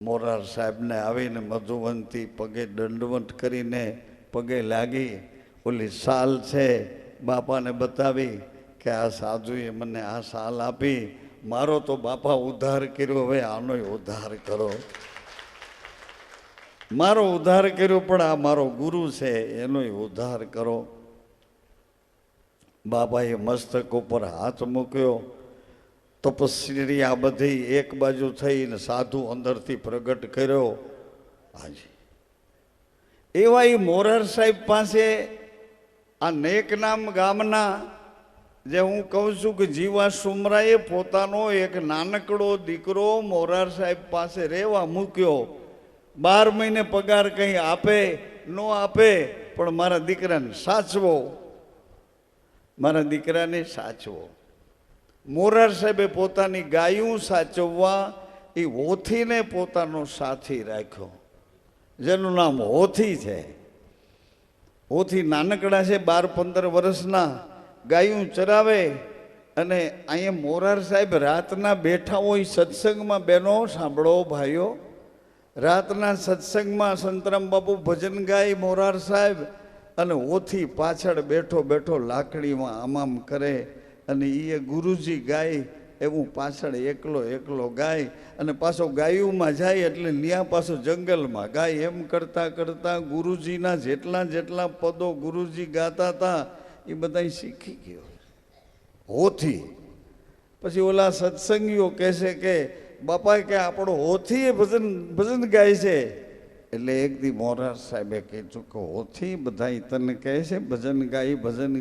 મોરાર સાહેબને આવીને મધુવંતી પગે દંડવત કરીને પગે લાગી ઓલી શાલ છે બાપાને બતાવી કે આ સાધુએ મને આ શાલ આપી, મારો તો બાપા ઉદ્ધાર કર્યો, હવે આનોય ઉદ્ધાર કરો. મારો ઉદ્ધાર કર્યો પણ આ મારો ગુરુ છે એનોય ઉદ્ધાર કરો. બાપાએ મસ્તક ઉપર હાથ મૂક્યો. તપસ્વી આ બધી એક બાજુ થઈને સાધુ અંદરથી પ્રગટ કર્યો. હાજી એવા એ મોરાર સાહેબ પાસે આ નેકનામ ગામના જે હું કહું છું કે જીવા સુમરાએ પોતાનો એક નાનકડો દીકરો મોરાર સાહેબ પાસે રહેવા મૂક્યો. 12 મહિને પગાર કંઈ આપે ન આપે પણ મારા દીકરાને સાચવો, મારા દીકરાને સાચવો. મોરાર સાહેબે પોતાની ગાયું સાચવવા એ હોથીને પોતાનો સાથી રાખ્યો, જેનું નામ હોથી છે. હોથી નાનકડા છે, 12-15 વર્ષના, ગાયું ચરાવે. અને અહીંયા મોરાર સાહેબ રાતના બેઠા હોય સત્સંગમાં. બહેનો સાંભળો, ભાઈઓ, રાતના સત્સંગમાં સંતરામ બાપુ ભજન ગાય મોરાર સાહેબ, અને હોથી પાછળ બેઠો બેઠો લાકડીમાં આમામ કરે. અને એ ગુરુજી ગાય એવું પાછળ એકલો એકલો ગાય. અને પાછો ગાયુંમાં જાય એટલે ન્યા પાછો જંગલમાં ગાય. એમ કરતાં કરતાં ગુરુજીના જેટલા જેટલા પદો ગુરુજી ગાતા હતા એ બધા શીખી ગયો હોથી. પછી ઓલા સત્સંગીઓ કહેશે કે બાપા કે આપણો હોથી એ ભજન ગાય છે. એટલે એક દી મોરાર સાહેબે કીધું કે હોથી બધા તને કહે છે ભજન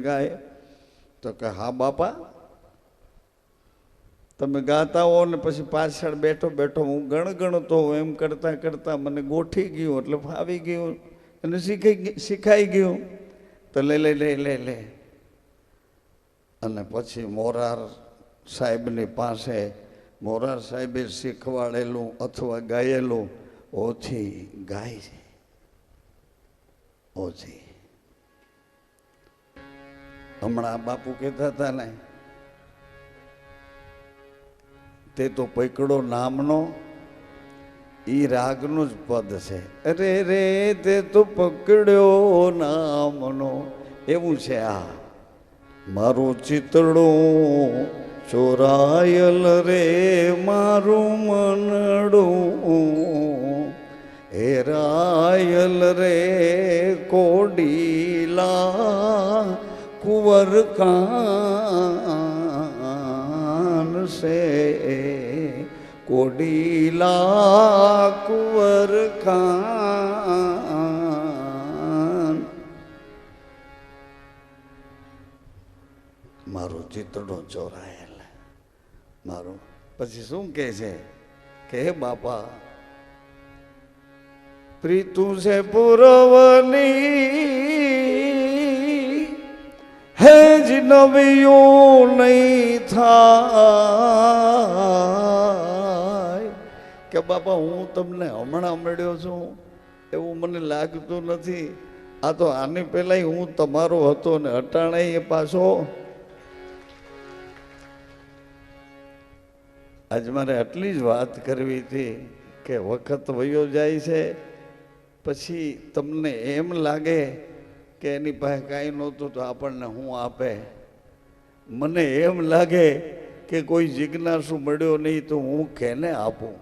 ગાય. તો કે હા બાપા, તમે ગાતા હો ને પછી પાછળ બેઠો બેઠો હું ગણગણતો હોઉં. એમ કરતાં કરતાં મને ગોઠી ગયું, એટલે ફાવી ગયું અને શીખાઈ ગયું. તો લે અને પછી મોરાર સાહેબની પાસે મોરાર સાહેબે શીખવાડેલું અથવા ગાયેલું હોથી ગાય છે. હોથી હમણાં બાપુ કહેતા હતા ને, તે તો પકડો નામનો ઈ રાગનું જ પદ છે. અરે રે તે તો પકડ્યો નામનો, એવું છે. આ મારું ચિતડું ચોરાયલ રે મારું મનડું, હેરાયલ રે કોડીલા કુંવર કાન સે, કોડીલા કુંવર કાન. મારું ચિતડો ચોરાયેલ મારું. પછી શું કહે છે કે હે બાપા, પ્રીતું છે પુરવની હેજ નવીયું નહીં થાય. કે બાપા હું તમને હમણાં મળ્યો છું એવું મને લાગતું નથી. આ તો આની પહેલાં હું તમારો હતો ને અટાણે એ પાછો. આજ મારે આટલી જ વાત કરવી હતી કે વખત વયો જાય છે, પછી તમને એમ લાગે કે એની પાસે કાંઈ નહોતું તો આપણને શું આપે. મને એમ લાગે કે કોઈ જિજ્ઞાસુ મળ્યો નહીં તો હું કેને આપું.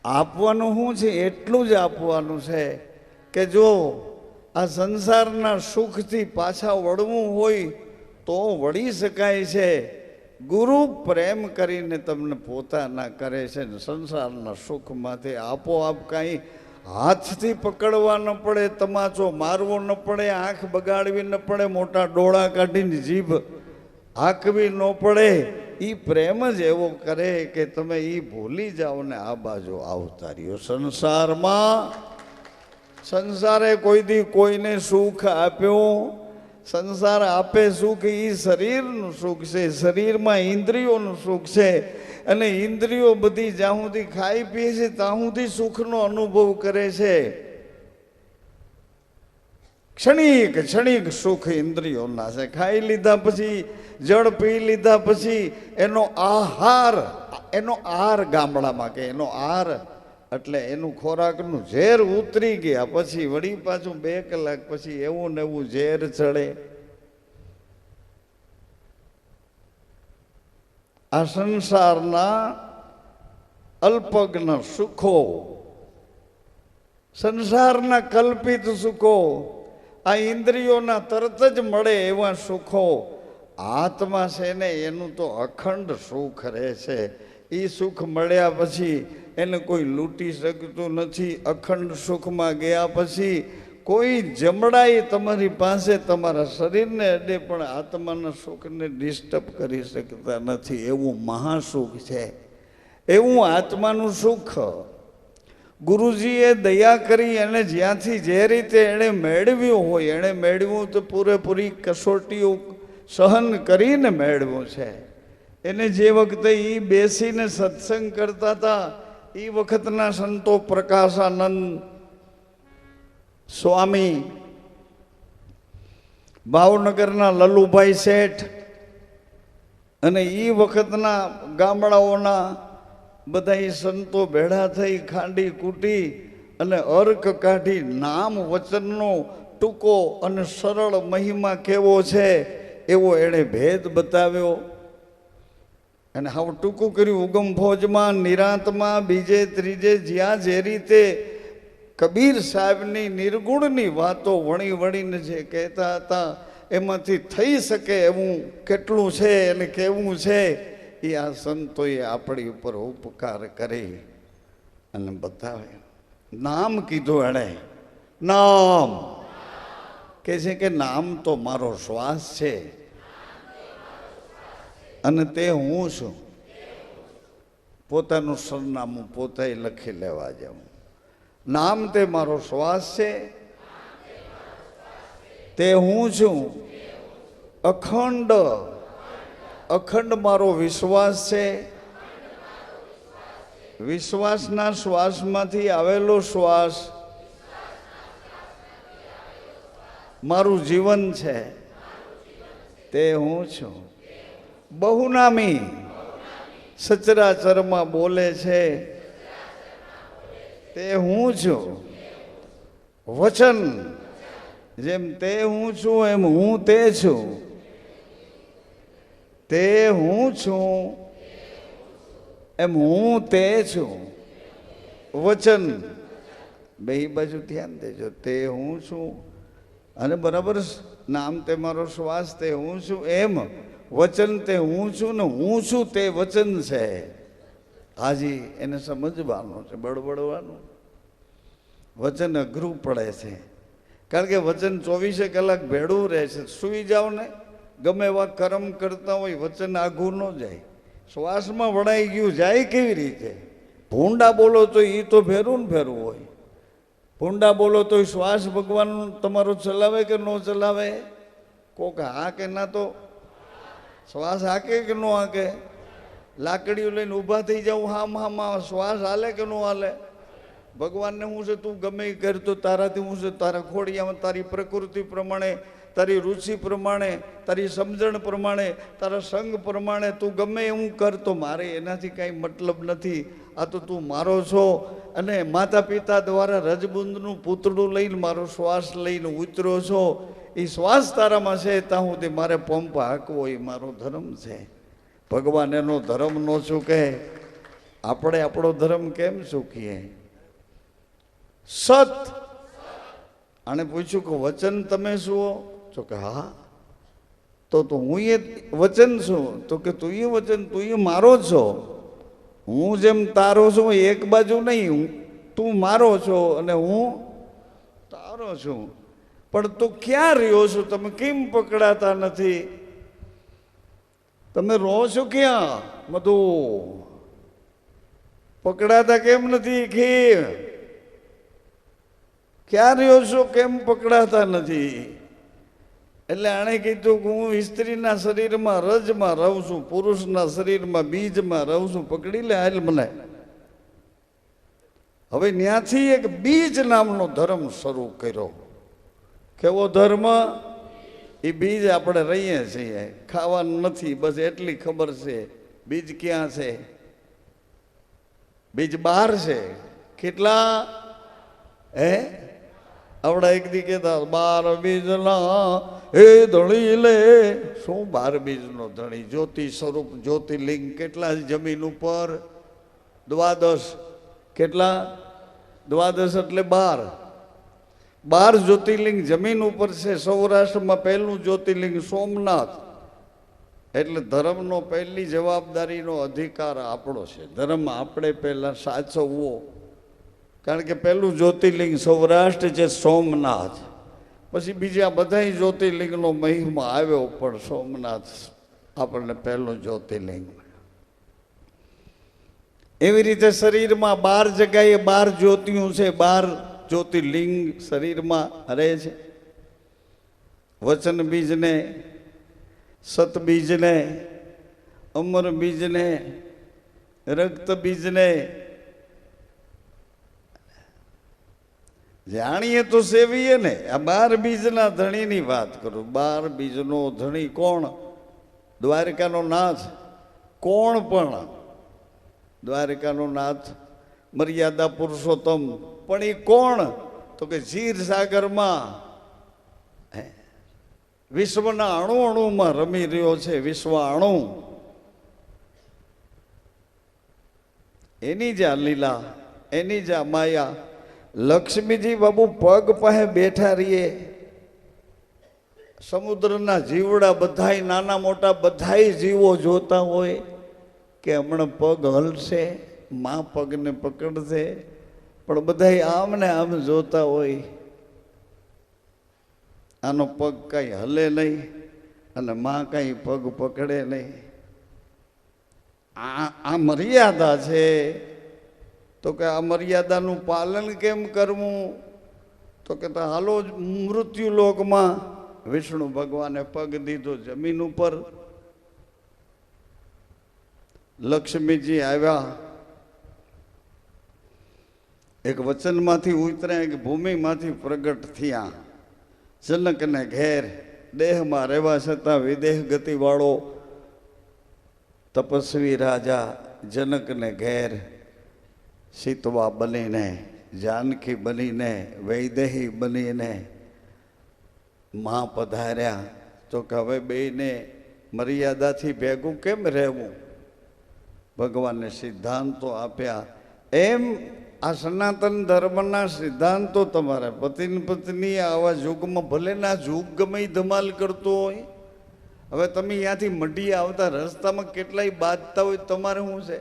આપવાનું શું છે? એટલું જ આપવાનું છે કે જો આ સંસારના સુખથી પાછા વળવું હોય તો વળી શકાય છે. ગુરુ પ્રેમ કરીને તમને પોતાના કરે છે ને સંસારના સુખમાંથી આપોઆપ. કાંઈ હાથથી પકડવા ન પડે, તમાચો મારવો ન પડે, આંખ બગાડવી ન પડે, મોટા ડોળા કાઢીને જીભ હાંકવી ન પડે. એ પ્રેમ જ એવો કરે કે તમે એ ભૂલી જાઓ ને આ બાજુ આવતા રહ્યો. સંસારે કોઈ દી કોઈને સુખ આપ્યું? સંસાર આપે સુખ એ શરીરનું સુખ છે, શરીરમાં ઇન્દ્રિયોનું સુખ છે. અને ઇન્દ્રિયો બધી જ્યાં સુધી ખાઈ પીએ છે ત્યાં સુધી સુખનો અનુભવ કરે છે. ક્ષણિક સુખ ઇન્દ્રિયોના છે. ખાઈ લીધા પછી, જળ પી લીધા પછી એનો આહાર એનો આર ગામડામાં કે એનો આર એટલે એનું ખોરાકનું ઝેર ઉતરી ગયા પછી વળી પાછું 2 કલાક પછી એવું ને એવું ઝેર ચડે. આ સંસારના અલ્પજ્ઞ સુખો, સંસારના કલ્પિત સુખો, આ ઇન્દ્રિયોના તરત જ મળે એવા સુખો, આત્મા છે ને એનું તો અખંડ સુખ રહે છે. એ સુખ મળ્યા પછી એને કોઈ લૂંટી શકતું નથી. અખંડ સુખમાં ગયા પછી કોઈ જમડાઈ તમારી પાસે તમારા શરીરને અડે પણ આત્માના સુખને ડિસ્ટર્બ કરી શકતા નથી. એવું મહાસુખ છે, એવું આત્માનું સુખ. ગુરુજીએ દયા કરી અને જ્યાંથી જે રીતે એણે મેળવ્યું હોય એણે મેળવ્યું તો પૂરેપૂરી કસોટીઓ સહન કરીને મેળવ્યું છે. એને જે વખતે એ બેસીને સત્સંગ કરતા હતા એ વખતના સંતો પ્રકાશાનંદ સ્વામી, ભાવનગરના લલુભાઈ શેઠ અને એ વખતના ગામડાઓના બધા સંતો ભેળા થઈ ખાંડી કૂટી અને અર્ક કાઢી નામ વચનનો ટૂંકો અને સરળ મહિમા કેવો છે એવો એણે ભેદ બતાવ્યો. અને હવે ટૂંકું કર્યું. ઉગમ ફોજમાં, નિરાંતમાં, બીજે ત્રીજે જ્યાં જે રીતે કબીર સાહેબની નિર્ગુણની વાતો વણી વણીને જે કહેતા હતા એમાંથી થઈ શકે એવું કેટલું છે અને કેવું છે એ આ સંતોએ આપણી ઉપર ઉપકાર કરી અને બતાવે. નામ કીધું એણે. નામ કે છે કે નામ તો મારો શ્વાસ છે અને તે હું છું. પોતાનું સરનામું પોતે લખી લેવા જાઉં. નામ તે મારો શ્વાસ છે, તે હું છું. અખંડ, અખંડ મારો વિશ્વાસ છે. વિશ્વાસના શ્વાસમાંથી આવેલો શ્વાસ મારું જીવન છે, તે હું છું. બહુનામી સચરાચરમાં બોલે છે, તે હું છું. વચન જેમ તે હું છું એમ હું તે છું. તે હું છું એમ હું તે છું. વચન બે બાજુ ધ્યાન દેજો. તે હું છું અને બરાબર નામ તે મારો શ્વાસ, તે હું છું એમ વચન તે હું છું ને હું છું તે વચન છે. હાજી એને સમજવાનું છે, બળબડવાનું. વચન અઘરું પડે છે કારણ કે વચન 24 કલાક ભેળું રહે છે. સૂઈ જાઓ ને ગમે એવા કર્મ કરતા હોય વચન આઘું ન જાય. શ્વાસમાં વણાઈ ગયું જાય કેવી રીતે? ભૂંડા બોલો તો એ તો ભેરું ને ભેરું હોય. ભૂંડા બોલો તો શ્વાસ ભગવાન તમારો ચલાવે કે ન ચલાવે? કોક હા કે ના તો શ્વાસ હાકે કે ન હાકે? લાકડીઓ લઈને ઊભા થઈ જાઉં હામાં શ્વાસ હાલે કે ન હાલે? ભગવાનને હું છે તું ગમે એ કર તો તારાથી હું છે તારા ખોડિયામાં તારી પ્રકૃતિ પ્રમાણે, તારી રુચિ પ્રમાણે, તારી સમજણ પ્રમાણે, તારા સંગ પ્રમાણે તું ગમે એવું કર તો મારે એનાથી કાંઈ મતલબ નથી. આ તો તું મારો છો અને માતા પિતા દ્વારા રજબુંદનું પૂતળું લઈને મારો શ્વાસ લઈને ઉતર્યો છો. એ શ્વાસ તારામાં છે ત્યાં સુધી મારે પંપ હાંકવો એ મારો ધર્મ છે. ભગવાન એનો ધર્મ ન ચૂકે. આપણે આપણો ધર્મ કેમ ચૂકીએ? સત. આને પૂછ્યું કે વચન તમે શું? તો કે હા. તો હું એ વચન છું. તો કે તું એ વચન, તું એ મારો છો. હું જેમ તારો છું એક બાજુ નહીં, તું મારો છો અને હું તારો છું. પણ તું ક્યાં રહ્યો છો? તમે કેમ પકડાતા નથી? તમે રહો છો ક્યાં? બધું પકડાતા કેમ નથી? ક્યાં રહ્યો છો? કેમ પકડાતા નથી? એટલે આણે કીધું કે હું સ્ત્રીના શરીરમાં રજમાં રહું છું, પુરુષના શરીરમાં બીજમાં રહું છું. પકડી લે હાલ મને. હવે ત્યાંથી એક બીજ નામનો ધર્મ શરૂ કર્યો. કેવો ધર્મ? એ બીજ આપણે રહીએ છીએ, ખાવાનું નથી, બસ એટલી ખબર છે. બીજ ક્યાં છે? બીજ 12 છે. કેટલા? હે આવડા એક દી કહેતા 12 બીજના હે ધણી લે. શું 12 બીજનો ધણી? જ્યોતિ સ્વરૂપ જ્યોતિર્લિંગ કેટલા જમીન ઉપર? 12. કેટલા? 12 એટલે 12. 12 જ્યોતિર્લિંગ જમીન ઉપર છે. સૌરાષ્ટ્રમાં પહેલું જ્યોતિર્લિંગ સોમનાથ. એટલે ધર્મનો પહેલી જવાબદારીનો અધિકાર આપણો છે. ધર્મ આપણે પહેલા સાચવવો. કારણ કે પહેલું જ્યોતિર્લિંગ સૌરાષ્ટ્ર છે સોમનાથ. પછી બીજા બધા જ્યોતિર્લિંગનો મહિમા આવ્યો, પણ સોમનાથ આપણને પહેલું જ્યોતિર્લિંગ. એવી રીતે શરીરમાં 12 જગ્યાએ 12 જ્યોતિઓ છે. 12 જ્યોતિર્લિંગ શરીરમાં રહે છે. વચન બીજને, સત બીજને, અમર બીજને, રક્ત બીજને જાણીએ તો સેવીએ ને. આ 12 બીજના ધણીની વાત કરું. 12 બીજનો ધણી કોણ? દ્વારકાનો નાથ. કોણ પણ? દ્વારકાનો નાથ, મર્યાદા પુરુષોત્તમ. પણ એ કોણ? તો કે ક્ષીરસાગરમાં વિશ્વના અણુ અણુમાં રમી રહ્યો છે. વિશ્વ અણુ, એની જ આ લીલા, એની જ આ માયા. લક્ષ્મીજી બાબુ પગ પાસે બેઠા રહીએ. સમુદ્રના જીવડા બધાય, નાના મોટા બધાય જીવો જોતા હોય કે હમણાં પગ હલશે, માં પગને પકડશે. પણ બધાય આમ ને આમ જોતા હોય. આનો પગ કઈ હલે નહીં અને માં કઈ પગ પકડે નહીં. આ મર્યાદા છે. તો કે આ મર્યાદાનું પાલન કેમ કરવું? તો કે હાલો મૃત્યુ લોકમાં. વિષ્ણુ ભગવાને પગ દીધો જમીન ઉપર. લક્ષ્મીજી આવ્યા. એક વચનમાંથી ઉતર્યા, એક ભૂમિમાંથી પ્રગટ થયા. જનકને ઘેર દેહમાં રહેવા છતાં વિદેહ ગતિવાળો તપસ્વી રાજા જનકને ઘેર સીતવા બનીને, જાનકી બનીને, વૈદેહી બનીને માં પધાર્યા. તો કે હવે બેયને મર્યાદાથી ભેગું કેમ રહેવું? ભગવાને સિદ્ધાંતો આપ્યા. એમ આ સનાતન ધર્મના સિદ્ધાંતો તમારા પતિની પત્ની આવા યુગમાં, ભલે ના યુગ ગમે ધમાલ કરતો હોય. હવે તમે ત્યાંથી મઢી આવતા રસ્તામાં કેટલાય બાંધતા હોય, તમારે શું છે?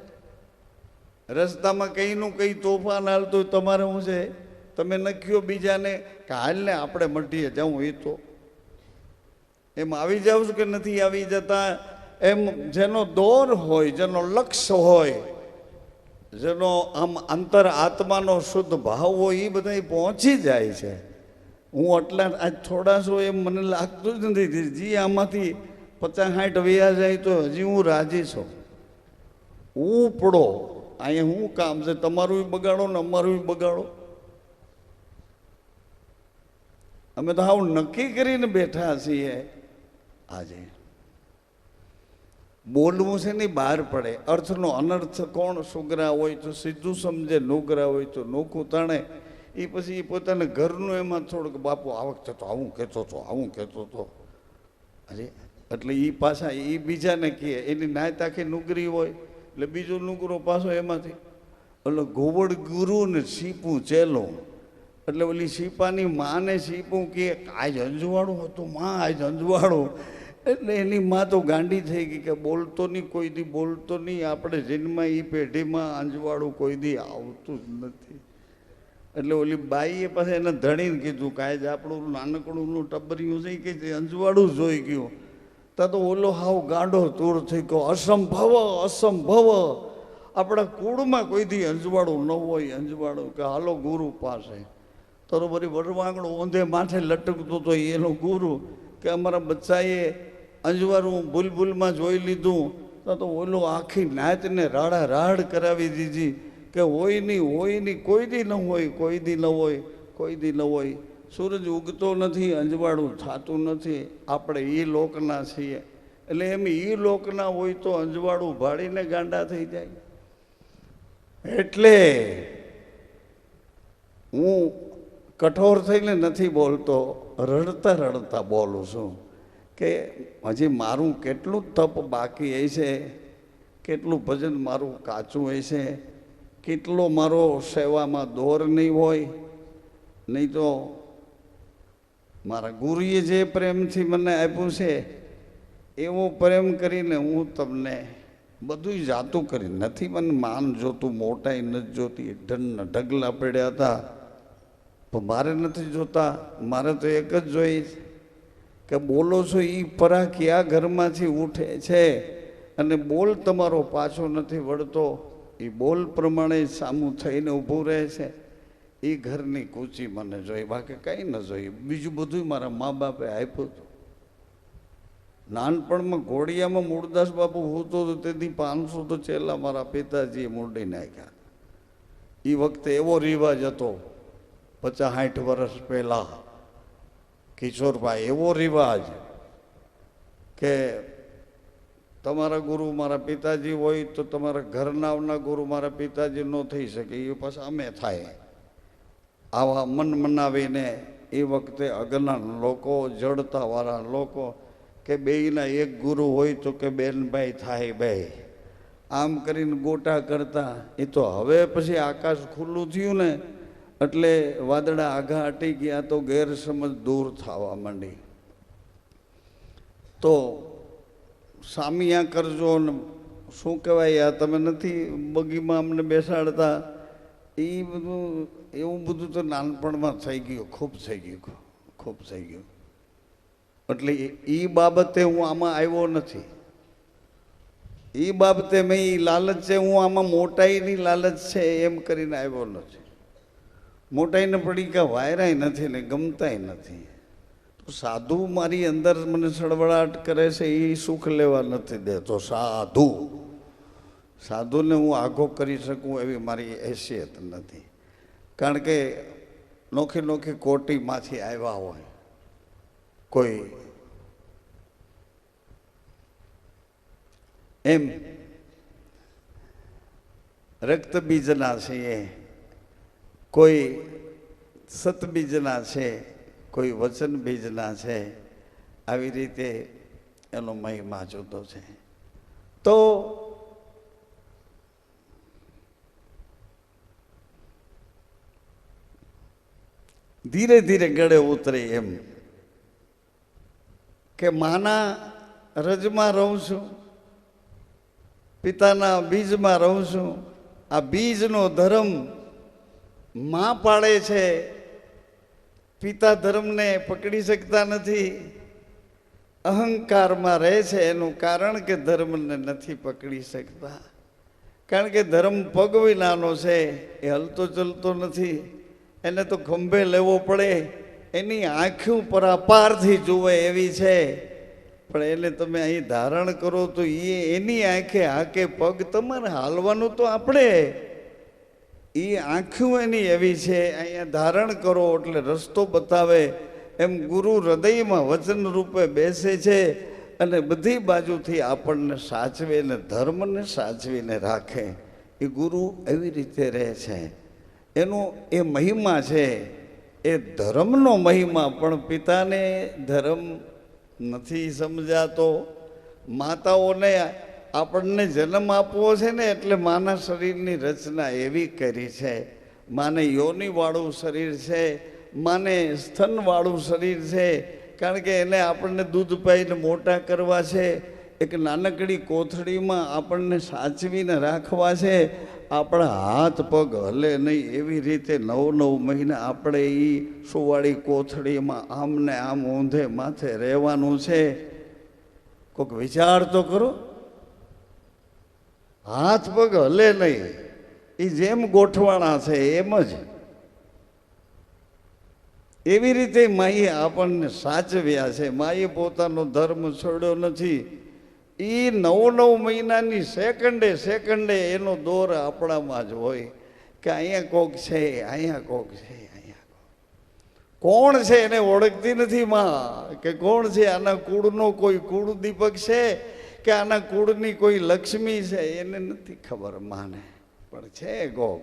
રસ્તામાં કઈનું કઈ તોફાન હાલતું હોય, તમારે શું છે? તમે નખ્યો બીજાને કે હાલને આપણે મઢીએ જાઉં. એ તો એમ આવી જાવ કે નથી આવી જતા? એમ જેનો દોર હોય, જેનો લક્ષ્ય હોય, જેનો આમ અંતર આત્માનો શુદ્ધ ભાવ હોય, એ બધા પહોંચી જાય છે. હું આટલા આજ થોડા છો એમ મને લાગતું જ નથી. જી આમાંથી 50-60 વયા જાય તો હજી હું રાજી છું. ઉપડો અહીંયા શું કામ છે? તમારું બગાડો ને અમારું બગાડો. અમે તો આવું નક્કી કરીને બેઠા છીએ. આજે બોલવું છે ને બહાર પડે. અર્થનો અનર્થ કોણ સુગરા હોય તો સીધું સમજે, નુગરા હોય તો નોખું તાણે. એ પછી પોતાના ઘરનું એમાં થોડુંક બાપુ આ વખતે તો આવું કહેતો હતો, આવું કહેતો હતો. અરે એટલે એ પાછા એ બીજાને કહે. એની નાયત આખી નુગરી હોય એટલે બીજો નુગરો પાછો એમાંથી. એટલે ગોવડ ગુરુ ને સીપું ચેલો. એટલે ઓલી સીપાની માને સીપું કે આજ અંજવાળું હતું માં, આજ અંજવાળું. એટલે એની માં તો ગાંડી થઈ ગઈ કે બોલતો નહીં, કોઈ દી બોલતો નહીં. આપણે જન્મમાં એ પેઢીમાં અંજવાળું કોઈ દી આવતું જ નથી. એટલે ઓલી બાઈએ પાસે એને ધણીને કીધું કે આજ આપણું નાનકડું ટબરિયું છે કે જે અંજવાળું જોઈ ગયું. તા તો ઓલો હાવ ગાંડો તૂર થઈ ગયો. અસંભવ, અસંભવ. આપણા કુળમાં કોઈ દી અંજવાળું ન હોય. અંજવાળું કે હાલો ગુરુ પાસે. તરોબરી વરવાંગડો ઊંધે માથે લટકતો તો એનો ગુરુ કે અમારા બચ્ચાએ અંજવાળું ભૂલભૂલમાં જોઈ લીધું. તો ઓલો આખી નાચને રાડા રાડ કરાવી દીધી કે હોય નહીં, હોય નહીં, કોઈ દી ન હોય, કોઈ દી ન હોય, કોઈ દી ન હોય. સૂરજ ઉગતો નથી, અંજવાળું થતું નથી. આપણે એ લોકના છીએ. એટલે એમ એ લોકના હોય તો અંજવાળું ભાળીને ગાંડા થઈ જાય. એટલે હું કઠોર થઈને નથી બોલતો, રડતા રડતા બોલું છું કે હજી મારું કેટલું તપ બાકી હશે, કેટલું ભજન મારું કાચું હશે, કેટલો મારો સેવામાં દોર નહીં હોય. નહીં તો મારા ગુરુએ જે પ્રેમથી મને આપ્યું છે એવો પ્રેમ કરીને હું તમને બધું જાતું કરી નથી. મને માન જોતું, મોટાઈ નથી જોતી, ઢગલા પડ્યા હતા પણ મારે નથી જોતા. મારે તો એક જ જોઈ કે બોલો છો એ પરા કયા ઘરમાંથી ઉઠે છે અને બોલ તમારો પાછો નથી વળતો, એ બોલ પ્રમાણે સામું થઈને ઊભું રહે છે. એ ઘરની કૂચી મને જોઈ, બાકી કંઈ ન જોઈ. બીજું બધું મારા મા બાપે આપ્યું હતું. નાનપણમાં ઘોડિયામાં મૂળદાસ બાપુ હોતો હતો તેથી 500 તો ચેલા મારા પિતાજીએ મૂડી નાખ્યા. એ વખતે એવો રિવાજ હતો 50-60 વર્ષ પહેલાં, કિશોરભાઈ, એવો રિવાજ કે તમારા ગુરુ મારા પિતાજી હોય તો તમારા ઘરનાવના ગુરુ મારા પિતાજી ન થઈ શકે, એ પાછા અમે થાય. આવા મન મનાવીને એ વખતે અજ્ઞાન લોકો, જડતાવાળા લોકો કે બેયના એક ગુરુ હોય તો કે બેનભાઈ થાય બે, આમ કરીને ગોટા કરતા. એ તો હવે પછી આકાશ ખુલ્લું થયું ને એટલે વાદળા આઘા હટી ગયા તો ગેરસમજ દૂર થવા માંડી. તો સામિયા કરજો ને શું કહેવાય, આ તમે નથી બગીમાં અમને બેસાડતા, એ બધું એવું બધું તો નાનપણમાં થઈ ગયું, ખૂબ થઈ ગયું, ખૂબ થઈ ગયું. એટલે એ બાબતે હું આમાં આવ્યો નથી. એ બાબતે મેં એ લાલચ છે, હું આમાં મોટાઈની લાલચ છે એમ કરીને આવ્યો નથી. મોટાઈને પડી કે વાયરાય નથી ને ગમતાય નથી. તો સાધુ મારી અંદર મને સળવળાટ કરે છે, એ સુખ લેવા નથી દેતો. સાધુને હું આઘો કરી શકું એવી મારી હેસિયત નથી. કારણ કે નોખી નોખી કોટીમાંથી આવ્યા હોય, કોઈ એમ રક્તબીજના છીએ, કોઈ સતબીજના છે, કોઈ વચન બીજના છે. આવી રીતે એનો મહિમા જુદો છે. તો ધીરે ધીરે ગળે ઉતરે એમ કે માના રજમાં રહું છું, પિતાના બીજમાં રહું છું. આ બીજનો ધર્મ માં પાડે છે, પિતા ધર્મને પકડી શકતા નથી, અહંકારમાં રહે છે. એનું કારણ કે ધર્મને નથી પકડી શકતા. કારણ કે ધર્મ પગ વિનાનો છે, એ હલતો ચલતો નથી, એને તો ખંભે લેવો પડે. એની આંખો પરાપારથી જુએ એવી છે, પણ એને તમે અહીં ધારણ કરો તો એની આંખે હાકે પગ. તમારે હાલવાનું તો આપણે, એ આંખો એની એવી છે. અહીંયા ધારણ કરો એટલે રસ્તો બતાવે. એમ ગુરુ હૃદયમાં વચન રૂપે બેસે છે અને બધી બાજુથી આપણને સાચવીને, ધર્મને સાચવીને રાખે. એ ગુરુ એવી રીતે રહે છે. એનો એ મહિમા છે, એ ધર્મનો મહિમા. પણ પિતાને ધર્મ નથી સમજાતો. માતાઓને આપણને જન્મ આપવો છે ને એટલે માના શરીરની રચના એવી કરી છે. માને યોનિવાળું શરીર છે, માને સ્તનવાળું શરીર છે. કારણ કે એને આપણને દૂધ પાઈને મોટા કરવા છે. એક નાનકડી કોથળીમાં આપણને સાચવીને રાખવા છે. આપણા હાથ પગ હલે નહીં એવી રીતે 9-9 મહિના આપણે એ સુવાળી કોથળીમાં આમ ને આમ ઊંધે માથે રહેવાનું છે. કોઈક વિચાર તો કરો. હાથ પગ હલે નહીં, એ જેમ ગોઠવાણા છે એમ જ. એવી રીતે માએ આપણને સાચવ્યા છે. માએ પોતાનો ધર્મ છોડ્યો નથી. એ 9-9 મહિનાની સેકન્ડે સેકન્ડે એનો દોર આપણામાં જ હોય કે અહીંયા કોક છે, અહીંયા કોક છે, અહીંયા કોણ છે એને ઓળખતી નથી માં કે કોણ છે. આના કુળનો કોઈ કુળ દીપક છે કે આના કુળની કોઈ લક્ષ્મી છે, એને નથી ખબર માને. પણ છે ગોગ.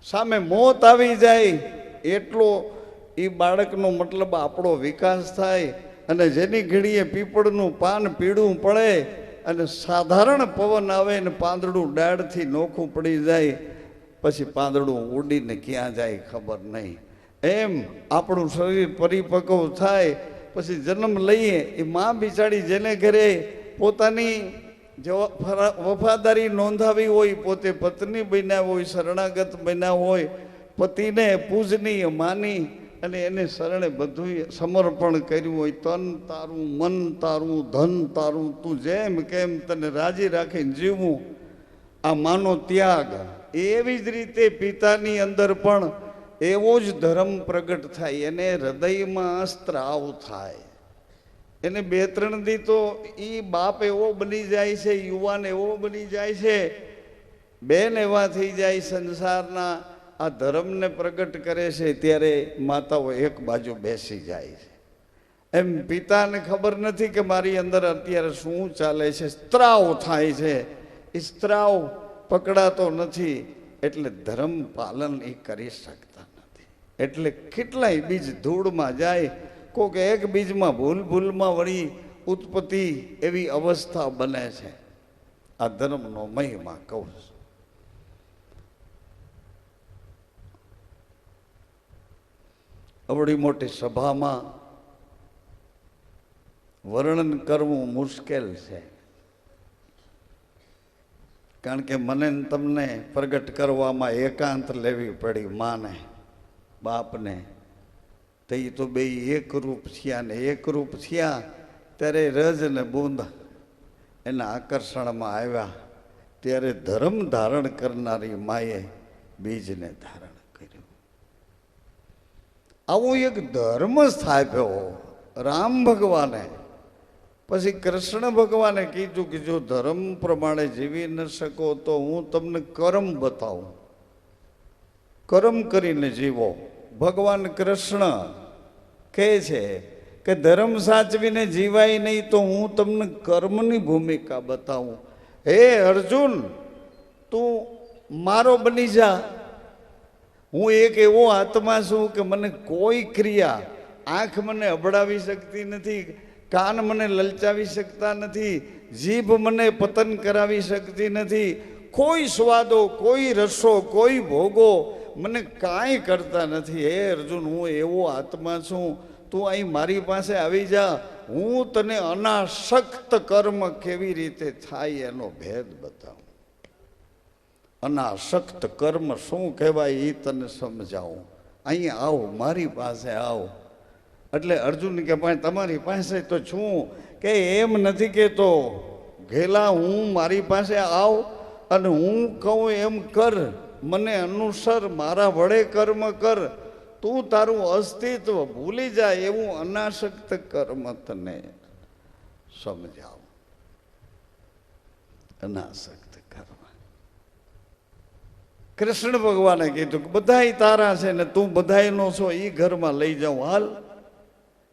સામે મોત આવી જાય એટલો એ બાળકનો મતલબ આપણો વિકાસ થાય. અને જેની ઘડીએ પીપળનું પાન પીળું પડે અને સાધારણ પવન આવે ને પાંદડું ડાળથી નોખું પડી જાય, પછી પાંદડું ઉડીને ક્યાં જાય ખબર નહીં. એમ આપણું શરીર પરિપક્વ થાય પછી જન્મ લઈએ એ માં બિચારી જેને ઘરે પોતાની વફાદારી નોંધાવી હોય, પોતે પત્ની બન્યા હોય, શરણાગત બન્યા હોય, પતિને પૂજનીય માની અને એને શરણે બધું સમર્પણ કર્યું હોય, તન તારું, મન તારું, ધન તારું, તું જેમ કેમ તને રાજી રાખીને જીવવું, આ માનો ત્યાગ. એવી જ રીતે પિતાની અંદર પણ એવો જ ધર્મ પ્રગટ થાય. એને હૃદયમાં સ્ત્રાવ થાય. એને 2-3 દી તો એ બાપ એવો બની જાય છે, યુવાન એવો બની જાય છે, બેન એવા થઈ જાય સંસારના. આ ધર્મને પ્રગટ કરે છે ત્યારે માતાઓ એક બાજુ બેસી જાય છે. એમ પિતાને ખબર નથી કે મારી અંદર અત્યારે શું ચાલે છે. સ્ત્રાવ થાય છે. એ સ્ત્રાવ પકડાતો નથી એટલે ધર્મ પાલન એ કરી શકતા નથી. એટલે કેટલાય બીજ ધૂળમાં જાય. કોઈક એક બીજમાં ભૂલમાં વળી ઉત્પત્તિ એવી અવસ્થા બને છે. આ ધર્મનો મહિમા કહું છું. અવળી મોટી સભામાં વર્ણન કરવું મુશ્કેલ છે, કારણ કે મને તમને પ્રગટ કરવામાં એકાંત લેવી પડી. માને બાપને તો એ તો બે એકરૂપ થયા ને એકરૂપ થયા ત્યારે રજ ને બુંદ એના આકર્ષણમાં આવ્યા. ત્યારે ધર્મ ધારણ કરનારી માએ બીજને ધારણ કર્યું. આવો એક ધર્મ સ્થાપ્યો રામ ભગવાને. પછી કૃષ્ણ ભગવાને કીધું કે જો ધર્મ પ્રમાણે જીવી ન શકો તો હું તમને કર્મ બતાવું, કર્મ કરીને જીવો. ભગવાન કૃષ્ણ કહે છે કે ધર્મ સાચવીને જીવાય નહીં તો હું તમને કર્મની ભૂમિકા બતાવું. હે અર્જુન, તું મારો બની જા. હું એક એવો આત્મા છું કે મને કોઈ ક્રિયા, આંખ મને અબડાવી શકતી નથી, કાન મને લલચાવી શકતા નથી, જીભ મને પતન કરાવી શકતી નથી, કોઈ સ્વાદો, કોઈ રસો, કોઈ ભોગો મને કાંઈ કરતા નથી. હે અર્જુન, હું એવો આત્મા છું. તું અહીં મારી પાસે આવી જા. હું તને અનાસક્ત કર્મ કેવી રીતે થાય એનો ભેદ બતાવું. અનાસક્ત કર્મ શું કહેવાય એ તને સમજાવું. અહીં આવો, મારી પાસે આવો. એટલે અર્જુન કે ભાઈ તમારી પાસે તો છું, કે એમ નથી કહેતો. ઘેલા હું મારી પાસે આવ અને હું કહું એમ કર, મને અનુસર, મારા વડે કર્મ કર, તું તારું અસ્તિત્વ ભૂલી જાય એવું અનાસક્ત કર્મ તને સમજાવ. અનાસક્ત કર્મ. કૃષ્ણ ભગવાને કીધું કે બધાય તારા છે ને તું બધાયનો છો, એ ઘરમાં લઈ જાઉં. હાલ,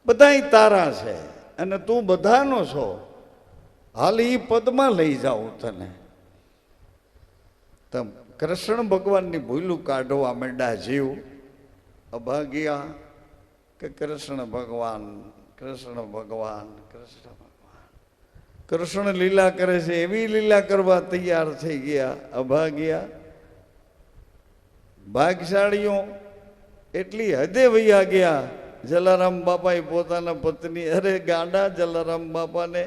બધાય તારા છે અને તું બધાનો છો. હાલ, એ પદમાં લઈ જાઉં તને. તો કૃષ્ણ ભગવાનની ભૂલું કાઢવા માંડ્યા જીવ. અભાગ્યા કે કૃષ્ણ ભગવાન, કૃષ્ણ ભગવાન, કૃષ્ણ ભગવાન. કૃષ્ણ લીલા કરે છે એવી લીલા કરવા તૈયાર થઈ ગયા. અભાગ્યા. ભાગશાળીઓ એટલી હદે વૈયા ગયા. જલારામ બાપાએ પોતાના પત્ની, અરે ગાંડા જલારામ બાપાને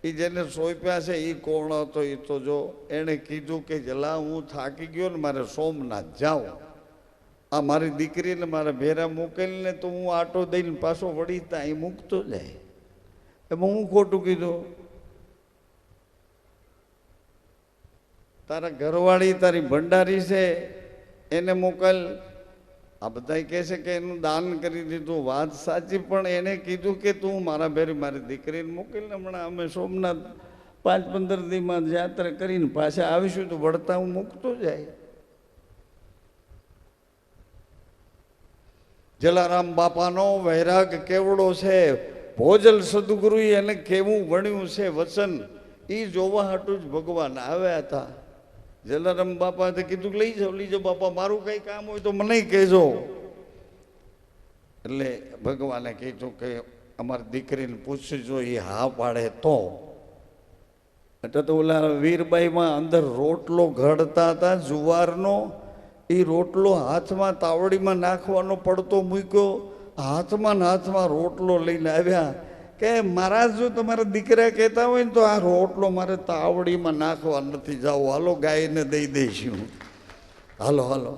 એ જેને સોંપ્યા છે એ કોણ હતો એ તો જો. એણે કીધું કે જલા, હું થાકી ગયો ને મારે સોમનાથ જાઉં. આ મારી દીકરીને મારા ભેરા મોકલીને તો હું આટો દઈને પાછો વળી ત્યાં મૂકતો જાય. એમાં હું ખોટું કીધું? તારા ઘરવાળી, તારી ભંડારી છે, એને મોકલ. આ બધા કહે છે કે એનું દાન કરી દીધું. વાત સાચી, પણ એને કીધું કે તું મારા ભેરી મારી દીકરીને મોકલીને હમણાં અમે સોમનાથ 5-15 દીમાં યાત્રા કરીને પાછા આવીશું તો વળતા હું મૂકતો જાય. જલારામ બાપાનો વૈરાગ કેવડો છે. ભોજલ સદગુરુએ એને કેવું વણ્યું છે વચન, એ જોવા હાટું જ ભગવાન આવ્યા હતા. જલારામ બાપાએ કીધું લઈ જાઓ બાપા, મારું કંઈ કામ હોય તો મને કહેજો. એટલે ભગવાને કીધું કે અમારી દીકરીને પૂછજો, એ હા પાડે તો. એટલે તો ઓલા વીરબાઈમાં અંદર રોટલો ઘડતા હતા જુવારનો, એ રોટલો હાથમાં તાવડીમાં નાખવાનો પડતો મૂક્યો, હાથમાં રોટલો લઈને આવ્યા કે મહારાજ જો તમારા દીકરા કહેતા હોય ને તો આ રોટલો મારે તાવડીમાં નાખવા નથી જાવ, હાલો ગાયને દઈ દઈશું, હાલો હાલો.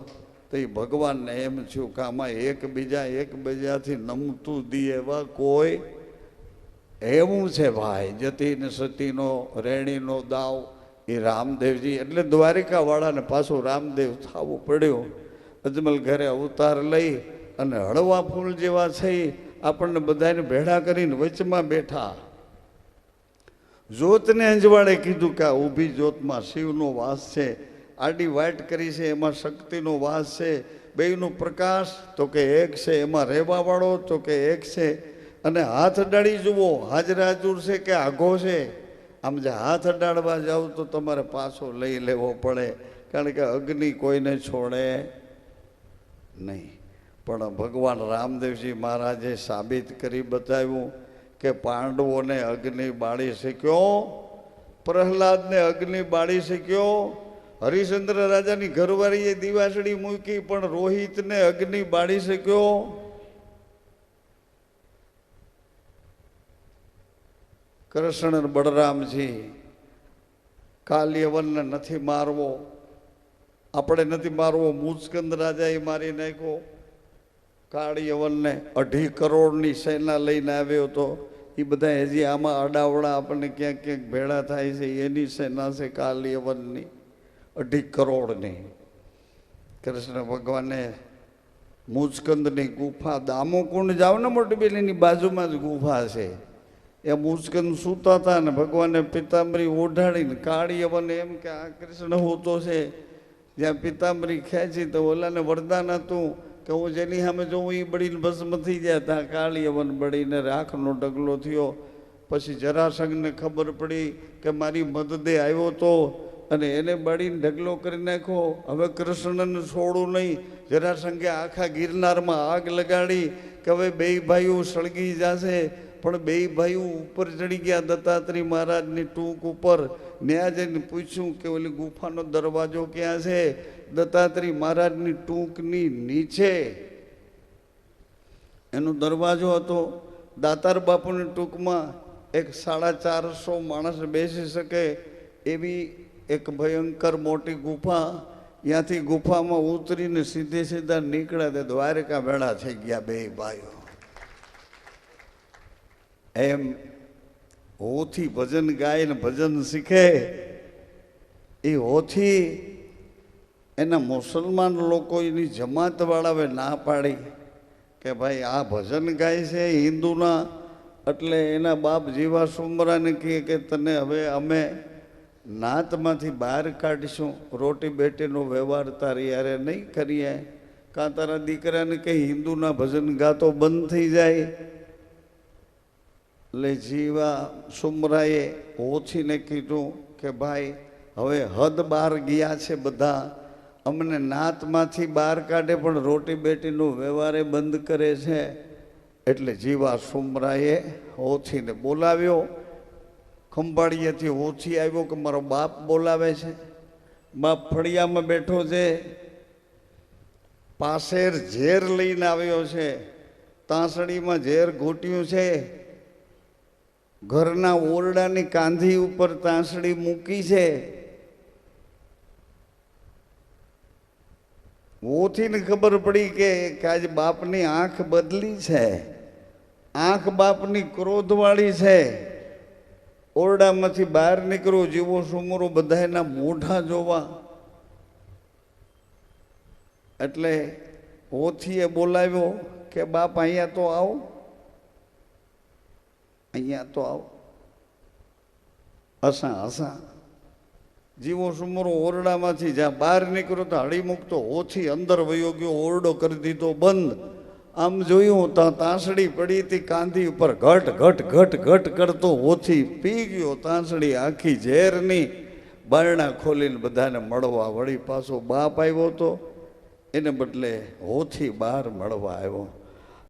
તો એ ભગવાનને એમ થયું કે આમાં એકબીજાથી નમતું દી એવા કોઈ એવું છે ભાઈ. જતી ને સતીનો રેણીનો દાવ એ રામદેવજી, એટલે દ્વારિકાવાળાને પાછું રામદેવ થવું પડ્યું. અજમલ ઘરે અવતાર લઈ અને હળવા ફૂલ જેવા થઈ આપણને બધાને ભેળા કરીને વચમાં બેઠા. જ્યોતને અંજવાળે કીધું કે આ ઊભી જ્યોતમાં શિવનો વાસ છે, આડી વાટ કરી છે એમાં શક્તિનો વાસ છે, બેયનો પ્રકાશ તો કે એક છે, એમાં રહેવાવાળો તો કે એક છે. અને હાથ અડાડી જુઓ હાજરા હાજર છે કે આઘો છે. આમ જે હાથ અડાડવા જાવ તો તમારે પાછો લઈ લેવો પડે, કારણ કે અગ્નિ કોઈને છોડે નહીં. પણ ભગવાન રામદેવજી મહારાજે સાબિત કરી બતાવ્યું કે પાંડવોને અગ્નિ બાળી શક્યો, પ્રહલાદને અગ્નિ બાળી શક્યો, હરિશ્ચંદ્ર રાજાની ઘરવાળીએ દિવાસળી મૂકી પણ રોહિતને અગ્નિ બાળી શક્યો. કૃષ્ણ બળરામજી કાલ્યવનને નથી મારવો, આપણે નથી મારવો, મુચકંદ રાજાએ મારી નાખ્યો. કાળિયવનને 2.5 કરોડની સેના લઈને આવ્યો હતો. એ બધા હજી આમાં અડાવડા આપણને ક્યાંક ક્યાંક ભેળા થાય છે, એની સેના છે કાલિયવનની 2.5 કરોડની. કૃષ્ણ ભગવાને મુચકંદની ગુફા, દામોકુંડ જાઓ ને મોટી બેલીની બાજુમાં જ ગુફા છે, એ મુચકંદ સૂતા હતા ને ભગવાને પિતાંબરી ઓઢાડીને, કાળિયવન એમ કે આ કૃષ્ણ હોતો છે, જ્યાં પિતાંબરી ખેંચી તો ઓલાને વરદાન હતું કે હું જેની સામે જોઉં એ બળીને ભસ્મ થઈ જાય. ત્યાં કાળિયવન બળીને રાખનો ઢગલો થયો. પછી જરાસંઘને ખબર પડી કે મારી મદદે આવ્યો તો અને એને બળીને ઢગલો કરી નાખ્યો. હવે કૃષ્ણને છોડું નહીં. જરાસંઘે આખા ગિરનારમાં આગ લગાડી કે હવે બેય ભાઈઓ સળગી જશે. પણ બેય ભાઈઓ ઉપર ચડી ગયા દત્તાત્રેય મહારાજની ટૂંક ઉપર. ન્યા જઈને પૂછ્યું કે ઓલી ગુફાનો દરવાજો ક્યાં છે? દત્તાત્રેય મહારાજની ટૂંકની નીચે એનો દરવાજો હતો. દાતાર બાપુની ટૂંકમાં એક 450 માણસ બેસી શકે એવી એક ભયંકર મોટી ગુફા. ત્યાંથી ગુફામાં ઉતરીને સીધા નીકળ્યા તે દ્વારકા ભેળા થઈ ગયા બે ભાઈઓ. એમ હોથી ભજન ગાય ને ભજન શીખે એ હોથી એના મુસલમાન લોકો એની જમાતવાળાએ ના પાડી કે ભાઈ આ ભજન ગાય છે હિન્દુના, એટલે એના બાપ જીવા સુમરાને કહે કે તને હવે અમે નાતમાંથી બહાર કાઢીશું, રોટી બેટીનો વ્યવહાર તારી યારે નહીં કરીએ, કાં તારા દીકરાને કંઈ હિન્દુના ભજન ગાતો બંધ થઈ જાય. એટલે જીવા સુમરાએ હોથીને કીધું કે ભાઈ હવે હદ બહાર ગયા છે બધા, અમને નાતમાંથી બહાર કાઢે પણ રોટી બેટીનો વ્યવહારે બંધ કરે છે. એટલે જીવા સુમરાએ હોથીને બોલાવ્યો. ખંભાળિયાથી હોથી આવ્યો કે મારો બાપ બોલાવે છે. બાપ ફળિયામાં બેઠો છે, પાસેર ઝેર લઈને આવ્યો છે, તાંસળીમાં ઝેર ઘૂંટ્યું છે, ઘરના ઓરડાની કાંધી ઉપર તાંસળી મૂકી છે. હોથીને ખબર પડી કે આજે બાપની આંખ બદલી છે, આંખ બાપની ક્રોધવાળી છે. ઓરડામાંથી બહાર નીકળો, જીવો સુમરો બધાના મોઢા જોવા. એટલે હોથીએ બોલાવ્યો કે બાપ અહીંયા તો આવો, અહીંયા તો આવો. હસા જીવો સુમરો ઓરડામાંથી જ્યાં બહાર નીકળ્યો તો હળી મૂકતો હોથી અંદર વયો ગયો, ઓરડો કરી દીધો બંધ. આમ જોયું તો તાંસળી પડી હતી કાંધી ઉપર, ઘટ ઘટ ઘટ ઘટ કરતો હોથી પી ગયો તાંસળી આખી ઝેરની. બારણા ખોલીને બધાને મળવા વળી પાછો બાપ આવ્યો તો એને બદલે હોથી બહાર મળવા આવ્યો.